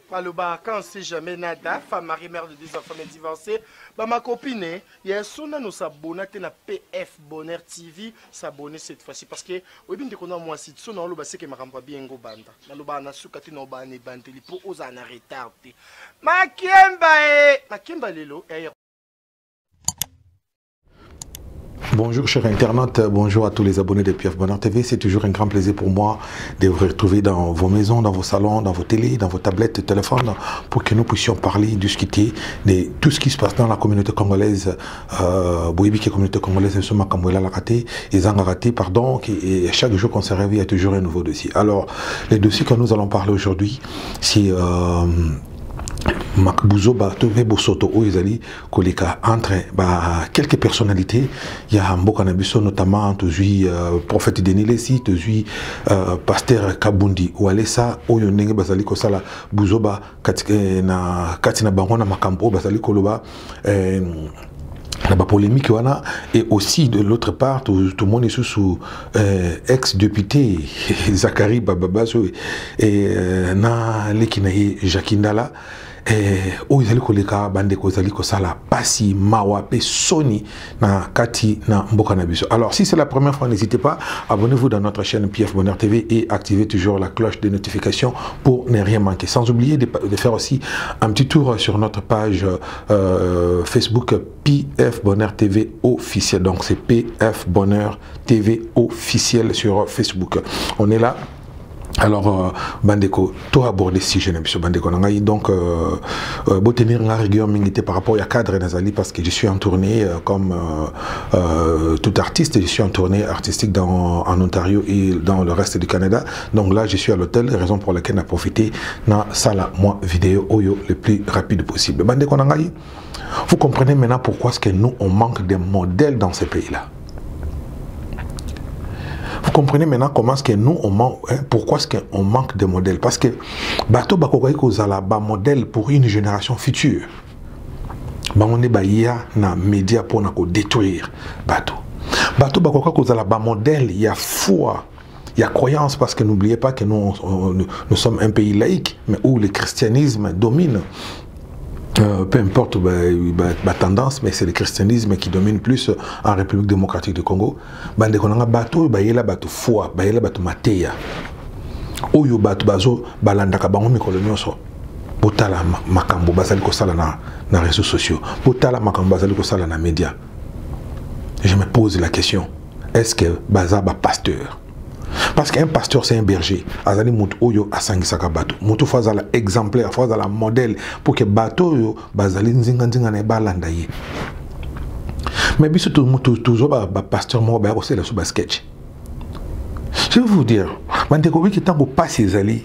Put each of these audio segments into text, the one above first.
Aloba, quand c'est jamais nada, femme mariée, mère de 2 enfants, mais divorcée, bah ma copine, il y a son nous s'abonner à PF Bonheur TV, s'abonner cette fois-ci parce que oui bien qu'on a moi si son aloba c'est que ma rampa bien go banda. Aloba na suka ti no ba ne banteli pour aux en retardé. Makemba lelo et Bonjour chers internautes, bonjour à tous les abonnés de PF Bonheur TV. C'est toujours un grand plaisir pour moi de vous retrouver dans vos maisons, dans vos salons, dans vos télés, dans vos tablettes, téléphones, pour que nous puissions parler, discuter de tout ce qui se passe dans la communauté congolaise. Boyebi qui est communauté congolaise, nous sommes à Kamouela la raté, et Zanga raté, pardon, et chaque jour qu'on se réveille, il y a toujours un nouveau dossier. Alors, les dossiers que nous allons parler aujourd'hui, c'est Makbuzo Batove Bosoto Oizali Koleka entre quelques personnalités. Il y a Mboka Nabiso notamment, Tozui prophète Denilesi, Tozui pasteur Kabundi Oualesa, Oyonenge Bazali Kosala Buzoba Katina Bangona Makambo Bazali Koloba. La polémique wana, et aussi de l'autre part tout le monde est sous ex-député Zachary Bababazo et na lekinaye Jacindala où ils allaient koleka bande ko zali ko sala pasi mawa pe soni na kati na mboka na biso. Alors si c'est la première fois, n'hésitez pas, abonnez-vous dans notre chaîne PF Bonheur TV et activez toujours la cloche de notification pour ne rien manquer. Sans oublier de faire aussi un petit tour sur notre page Facebook PF Bonheur TV officiel. Donc c'est PF Bonheur TV officiel sur Facebook. On est là. Alors, Bandeko, tout aborder si je n'aime pas Bandeko. Donc, pour tenir la rigueur par rapport à cadre Nazali, parce que je suis en tournée comme tout artiste, je suis en tournée artistique en Ontario et dans le reste du Canada. Donc là, je suis à l'hôtel, raison pour laquelle on a profité dans salle moi vidéo Oyo le plus rapide possible. Bandeko Nangaï, vous comprenez maintenant pourquoi est-ce que nous, on manque de modèles dans ces pays-là. Vous comprenez maintenant comment est-ce que nous, on manque, pourquoi est-ce qu'on manque de modèles? Parce que Bato Bakogaï Kozala, ba modèle pour une génération future. On est baïa na média pour détruire Bato. Bato Bakogaï Kozala, ba modèle, il y a foi, il y a croyance, parce que n'oubliez pas que nous sommes un pays laïque, mais où le christianisme domine. Peu importe la tendance, mais c'est le christianisme qui domine plus en République démocratique du Congo. Bande konanga bato bayela bato foi, bayela bato mateya. Oyo bato bazo balandaka bango mikolo nyonso. Botala makambo bazali ko sala na réseaux sociaux. Botala makambo bazali ko sala na média. Je me pose la question, est-ce que baza ba pasteur? Parce qu'un pasteur, c'est un berger. Azali mutu oyo asangisaka bato. Mutu fazala exemplaire, fazala modèle pour que bato yo bazali nzinga na balanda ye. Mais biso toujours ba pasteur mo ba aussi la sous sketch. Je vais vous dire, bandeko wi ki tango passe ezali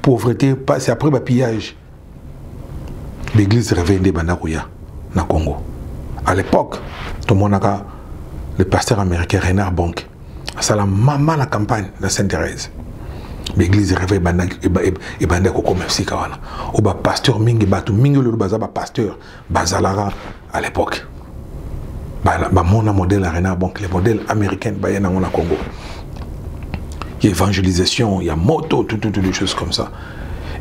pauvreté, passe après ba pillage. L'église revendée bandakoya na Congo. À l'époque, tout le monde a le pasteur américain Renard Bonk. C'est la maman la campagne de Sainte-Thérèse. L'église réveille et bande ko commerce kawana. O ba pasteur mingi batu mingi le baza ba pasteur bazalara à l'époque. Ba mon modèle arena donc les modèles américains ba yana ngona Congo. Il y a évangélisation, il y a moto, toutes les choses comme ça.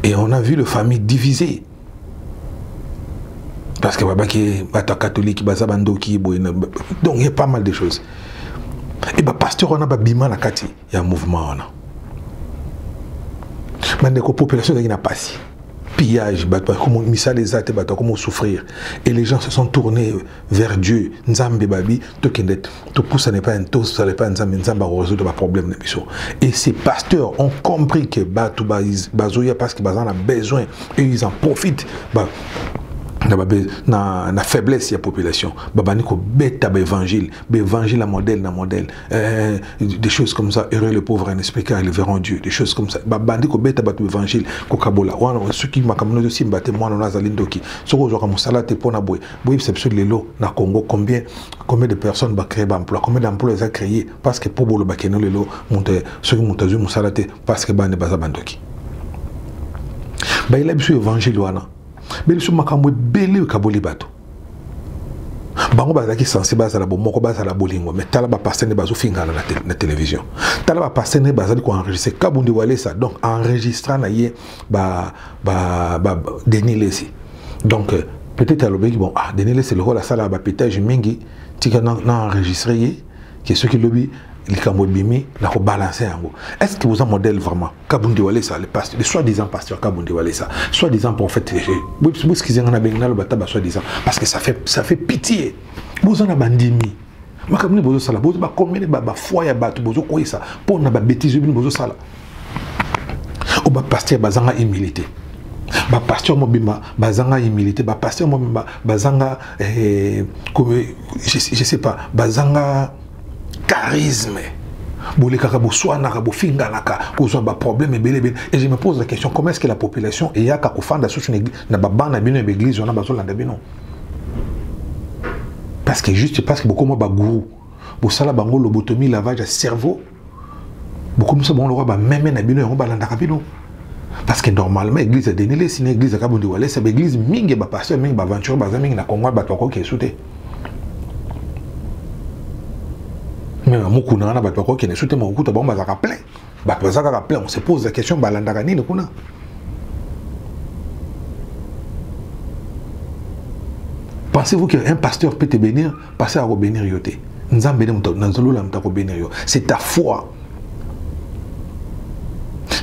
Et on a vu les familles divisées. Parce que baba qui bata catholique baza bandoki donc il y a pas mal de choses. Et bah pasteur on a ba bima na kati il y a un mouvement on a mais la population n'a pas si pillage comment misal les athées comment souffrir et les gens se sont tournés vers Dieu nzambe babi to kendet to poussa n'est pas un to ça n'est pas nzambe nzamba résoudre le problème de biso et ces pasteurs ont compris que batu bazoya parce que bazan a besoin et ils en profitent na faiblesse de la population. Babaniko bêta évangile à modèle na modèle. Des choses comme ça, heureux les pauvres en esprit car ils verront Dieu. Des choses comme ça. Babandiko bêta évangile kokabola. Ceux qui m'accomodent aussi m'battent moi na zalindoki. Ce que j'aurai mon salade pour na boy. Boy c'est sur les lots na Congo combien de personnes va créer d'emplois, combien d'emplois ils ont créé parce que pour bolo bakeno les lots monter ceux qui montent mon salade parce que bande bazabandoki. Il a besoin évangile wana. Mais le makambo belé kaboli bato. bango bazaki censé bazala bo moko bazala bolingo mais tala ba pasteur ne bazo fingana na télévision tala ba pasteur ne bazali ko enregistrer Kabundi Walesa donc enregistrant na ye ba Denis Lesi donc peut-être à l'obéi bon ah Denis Lesi le rôle la salle ba pétage mingi tika na enregistrer que ce qui lobby les Kamodbimi n'a pas balancé en gros. Est-ce que vous avez un modèle vraiment Kabundi Walesa, les soi-disant pasteurs Kabundi Walesa, soi-disant pour en fait, vous qu'ils ont un bataba soi-disant, parce que ça fait pitié. Vous en avez bandimi. Mais comme vous avez vous avez combien de foi ya batu, vous avez ça pour na bêtise vous avez ça. Ou ba pasteur bazanga humilité. Ba pasteur mobimba bazanga humilité, ba pasteur mobimba bazanga comme je sais pas, bazanga charisme. Et je me pose la question, comment est-ce que la population est à l'église parce que juste parce que beaucoup de gourou, beaucoup de lobotomie, lavage de cerveau, beaucoup de gens même parce que normalement l'église est dénilée, c'est une église à Kabundi Walesa, c'est une église mingi ba pasteur mingi ba aventure ba mingi na Congo ba toko qui est soutenu. Mais beaucoup na ba toko qui est soutenu beaucoup ta bomba za plein. Ba za plein, on se pose la question ba landaka ni kuna. Pensez-vous qu'un pasteur peut te bénir, passer à bénir yoté. C'est ta foi.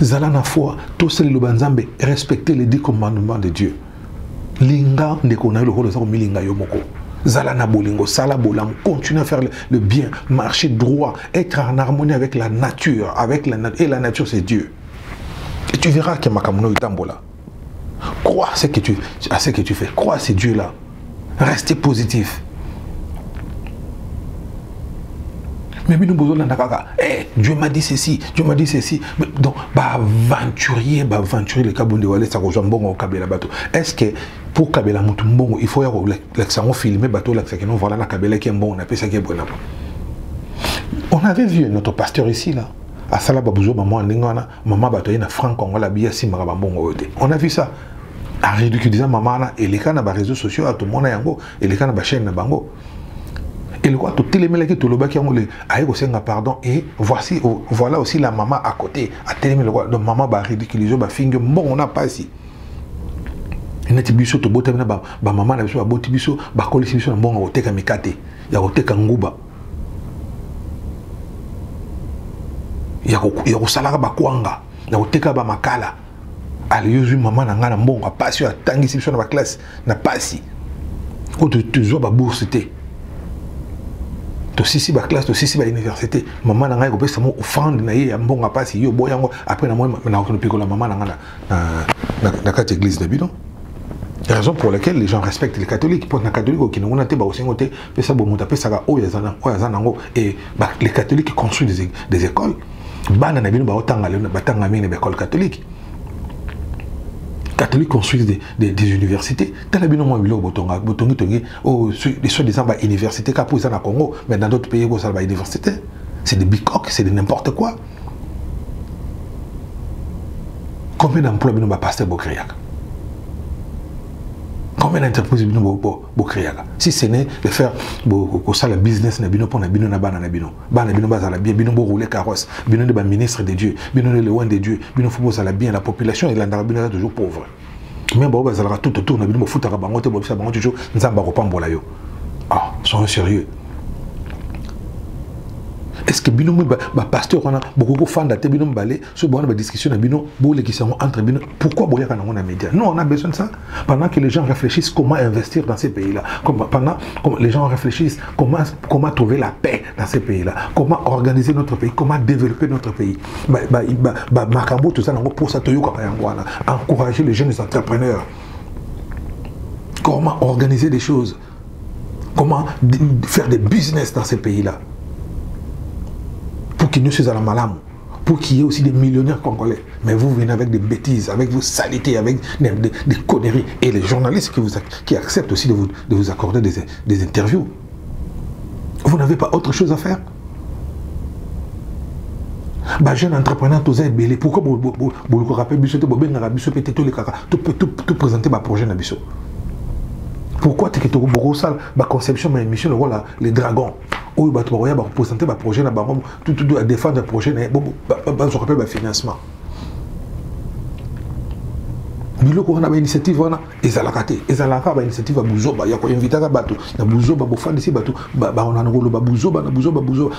Zalana foi, tout seul le banzambe, respecter les 10 commandements de Dieu. Linga ne connaît le rôle de ça comme linga yomoko. Zalana bolingo, sala bolam, continuer à faire le bien, marcher droit, être en harmonie avec la nature, et la nature c'est Dieu. Et tu verras que makamuno itambola. Crois à ce que tu fais, crois à ce Dieu là. Restez positif. Mais Dieu m'a dit ceci, Dieu m'a dit ceci. Donc, aventurier le Kabundi Walesa rejoint bon au Kabela bateau. Est-ce que pour Kabela Mutumbongo, il faut y avoir l'accent filmé bateau l'accent que nous voilà na Kabela qui est bon, on appelle ça qui est bon. On avait vu notre pasteur ici là. À Sala Babouzo, maman bateau na franc Congola bia si marabambongo. On a vu ça. À ridiculisant maman et les cas na réseaux sociaux à tout le monde yango et les cas na chaîne na bango. Et le quoi tout les mecs tout le bas qui ont les aïe aussi pardon et voici voilà aussi la maman à côté à télé le quoi donc maman ba ridiculiser ba finger bon on n'a pas ici. Et neti biso to bote na ba maman na biso ba bote biso ba kolisi biso na bon o teka mikate ya o teka nguba. Ya ko salaka ba kwanga ya o teka ba makala. Aliyozu maman na ngana mbongo passion atangi sibso na ba classe na pasi ko tu zo ba bourse té to sisi ba classe to sisi ba université maman na ngai ko pesa mo offrande na ye mbongo pasi yo boyango après na moi na ko pikola maman na ngana na kati église de bidon. La raison pour laquelle les gens respectent les catholiques pour na catholique qui n'ont pas aussi ngoté pesa bo muta pesa ga oyazana ngo et les catholiques construisent des écoles bana na bino ba otanga le batanga mine ba école catholique. Catholiques construisent des universités. Tel bien moins bilo botonga botongi tongi oh les soi-disant ba université capo ça na Congo mais dans d'autres pays ça ba université. C'est des bicoques, c'est de n'importe quoi. Combien d'emplois bino ba pasteur bo créer? Combien d'entreprises bino bo créer? Si ce n'est de faire ko ça le business na bino pour na bino na bana na bino baza la bien bino bo rouler carrosse bino de ba ministre de Dieu bino de loin de Dieu bino faut ça la bien la population et la bino toujours pauvre mais ba baza la tout autour na bino futa ka bango te bo bisa bango toujours nzamba ko pambola yo ah sont sérieux. Est-ce que bino ba pasteur on a beaucoup de fans d'até bino balé ce bon ba discussion na bino bo les qui sont entre bino pourquoi boya kana on a média non on a besoin de ça pendant que les gens réfléchissent comment investir dans ces pays-là comme les gens réfléchissent comment trouver la paix dans ces pays-là comment organiser notre pays comment développer notre pays makambo tout ça pour ça toyo ka yangwana encourager les jeunes entrepreneurs comment organiser des choses comment faire des business dans ces pays-là pour qu'il ne soit à la malam, pour qu'il y ait aussi des millionnaires congolais. Mais vous venez avec des bêtises, avec vos saletés, avec des conneries. Et les journalistes qui acceptent aussi de vous accorder des interviews. Vous n'avez pas autre chose à faire? Jeune entrepreneur, tout ça est belé. Pourquoi vous rappelez tout présenter ma projet? Pourquoi tu es beaucoup ça la conception mais émission voilà les dragons où bah tu vas représenter le projet là tout à défendre le projet bah je rappelle le financement biloko wana ba initiative wana ezalaka ba initiative ya buzoba ya ko inviter bato na buzoba bo fandi si bato ba on a ngolo ba buzoba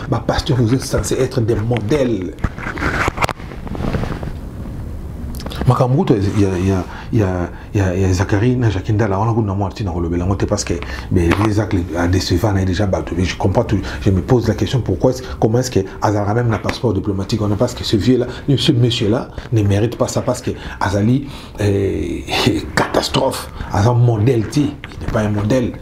ba pasteur vous êtes censé être des modèles. Makambuto il y a Zachary na Jacinda là on a gouna moi tina kolobela ngote parce que les actes à décevant déjà bato je comprends tout je me pose la question comment est-ce que Azara même n'a passeport diplomatique on a parce que ce vieux là ce monsieur là ne mérite pas ça parce que Azali catastrophe Azam modèle il n'est pas un modèle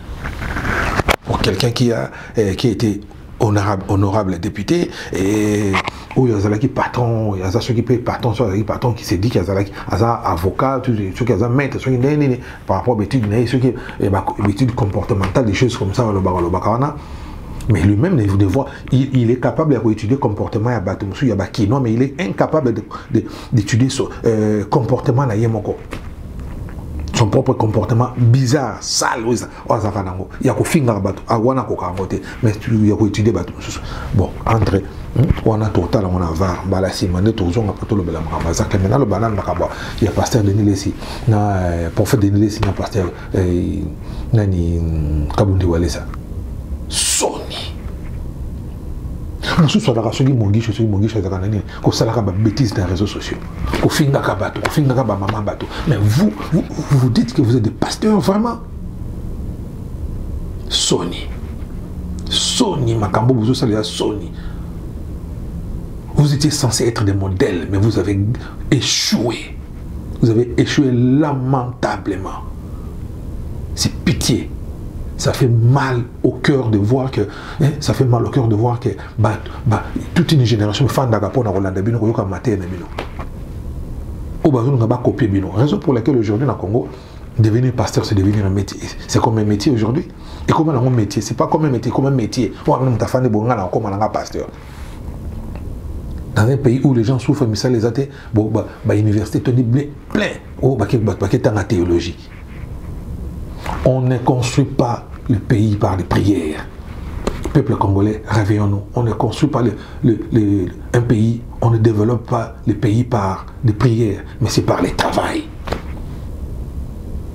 pour quelqu'un qui a été honorable député et où il y a qui patron, il y a ceux qui payent patron, patron qui s'est dit qu'il y a avocat, ceux qui ont maître, ceux qui par rapport aux études, ceux qui études comportementales, des choses comme ça, mais lui-même, vous devez voir, il est capable d'étudier le comportement, mais il est incapable d'étudier son comportement. Son propre comportement bizarre, sale, il y a mais il y a étudier bon, entre on a total on a var balasi mané toujours on a plutôt le bel amazak maintenant le banane makaba il y a pasteur Denis Lessi na prophète Denis Lessi na pasteur nani Kabundi Walesa Sony mususu ala kasoki mongisho ezaka nani ko salaka ba bêtises dans les réseaux sociaux ko finga ka ba maman bato mais vous dites que vous êtes des pasteurs vraiment Sony makambo buzo sala Sony. Vous étiez censé être des modèles, mais vous avez échoué. Vous avez échoué lamentablement. C'est pitié. Ça fait mal au cœur de voir que, ça fait mal au cœur de voir que, toute une génération de fans d'Agapon à Rolanda Bino, Koyoka Maté Bino. Au Bazou, on n'a pas copié Bino. Raison pour laquelle aujourd'hui, dans le Congo, devenir pasteur, c'est devenir un métier. C'est comme un métier aujourd'hui. Et comme un métier, c'est pas comme un métier, comme un métier. On a même ta fan de Bongana, comme un pasteur. Dans un pays où les gens souffrent, mais ça les a été, université, plein, dans la théologie. On ne construit pas le pays par les prières. Le peuple congolais, réveillons-nous. On ne construit pas un pays, on ne développe pas le pays par des prières, mais c'est par le travail.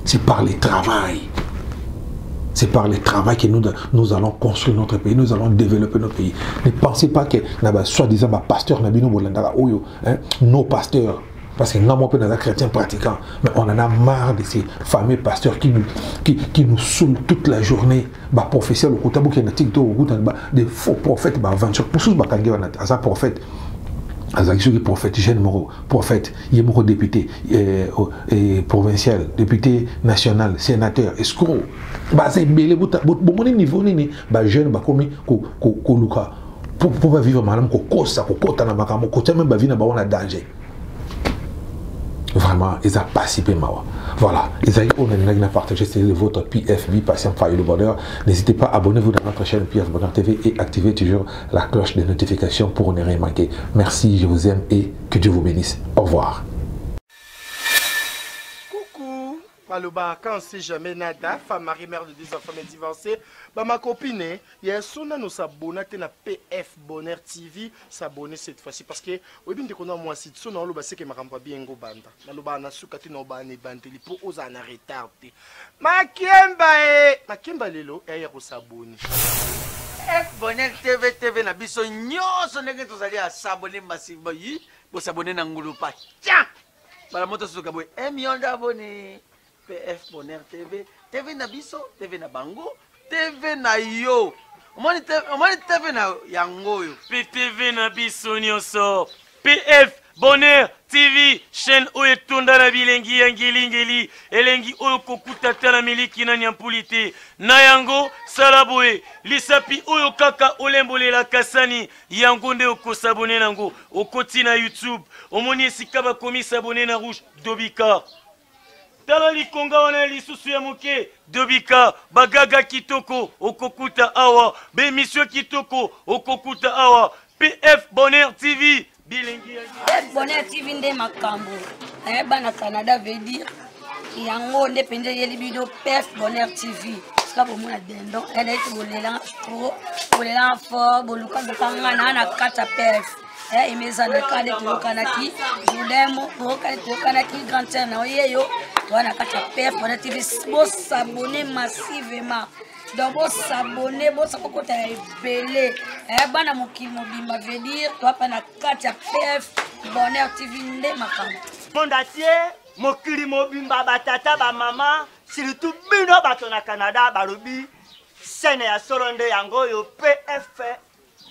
C'est par le travail. C'est par le travail que nous allons construire notre pays, nous allons développer notre pays. Ne pensez pas que, soi-disant, pasteur, nos pasteurs, parce que nous sommes des chrétiens pratiquants, mais on en a marre de ces fameux pasteurs qui nous saoulent toute la journée. Professeurs, des faux prophètes, pour ceux qui sont prophètes. Azaki prophète, jeune moro, prophète, il est député provincial, député national, sénateur, escroc. C'est belé, bon niveau, jeune, comme Luka, pour vivre madame, kosa, kokota na makamo, kota même vie na ba on a danger. Vraiment, ils ont participé mawa. Voilà, on a partagé votre PFB, Patient Fire le Bonheur. N'hésitez pas, abonnez-vous dans notre chaîne PF Bonheur TV et activez toujours la cloche de notification pour ne rien manquer. Merci, je vous aime et que Dieu vous bénisse. Au revoir. Coucou, Maloba, quand c'est jamais nada, femme mariée, mère de 2 enfants divorcée, ma copine, il y a son nous s'abonner à PF Bonheur TV, s'abonner cette fois-ci parce que oui bien qu'on a moi si son on le sait que ma campa bien go banda. Maloba na sukati no ba ne banteli pour aux en retardé. Makemba lelo et ya ko s'abonner. F Bonheur TV na biso nyonso ndenge tozali à s'abonner massivement yi, pour s'abonner na ngulu pa. Tiens. Bala moto suka boy 1 million d'abonnés. PF Bonheur TV na biso, TV na bango, TV na yo. Omani TV na yango yo. PTV na biso nyonso. PF Bonheur TV, chaîne oyo etunda na bilengi ya ngeli elengi oyo kokuta tala miliki na nyampulite na yango salaboe lisapi oyo kaka olembolela kasani yango nde okosabone nango okoti na YouTube omoni esika bakomi sabone na rouge Dobika tala likonga wana lisusu ya moke Dobika bagaga kitoko okokuta awa be misio kitoko okokuta awa PF Bonheur TV PF Bonheur TV nde makambo ayeba na Canada veut dire yango nde penza yeli bido PF Bonheur TV ska bomona dendo ene iti bolela fort boluka bokanga na kata PF imezana kale tokanaki julemo tokanaki grand terre na yeyo wana kata PF Bonheur TV bo s'abonner massivement donc bo s'abonner bo sakokota ebele bana mokili mobimba veut dire toi pa na kata PF Bonheur TV nde makambo monde entier mokili mobimba batata ba mama surtout bino bato na Canada barobi chaîne ya soronde yango yo PF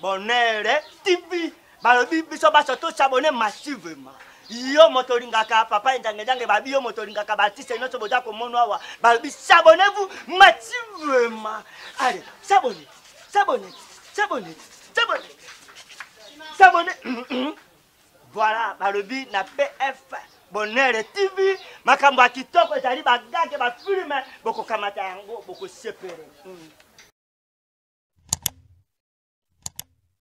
Bonheur TV barobi biso baso to s'abonner massivement yo motoringaka papa ndange babi yo motoringaka batiste nyonso boja ko mono awa barobi s'abonnez-vous massivement allez s'abonner voilà barobi na PF Bonheur TV makambo ya kitoko ezali bagage bafilme bokokamata yango bokosepere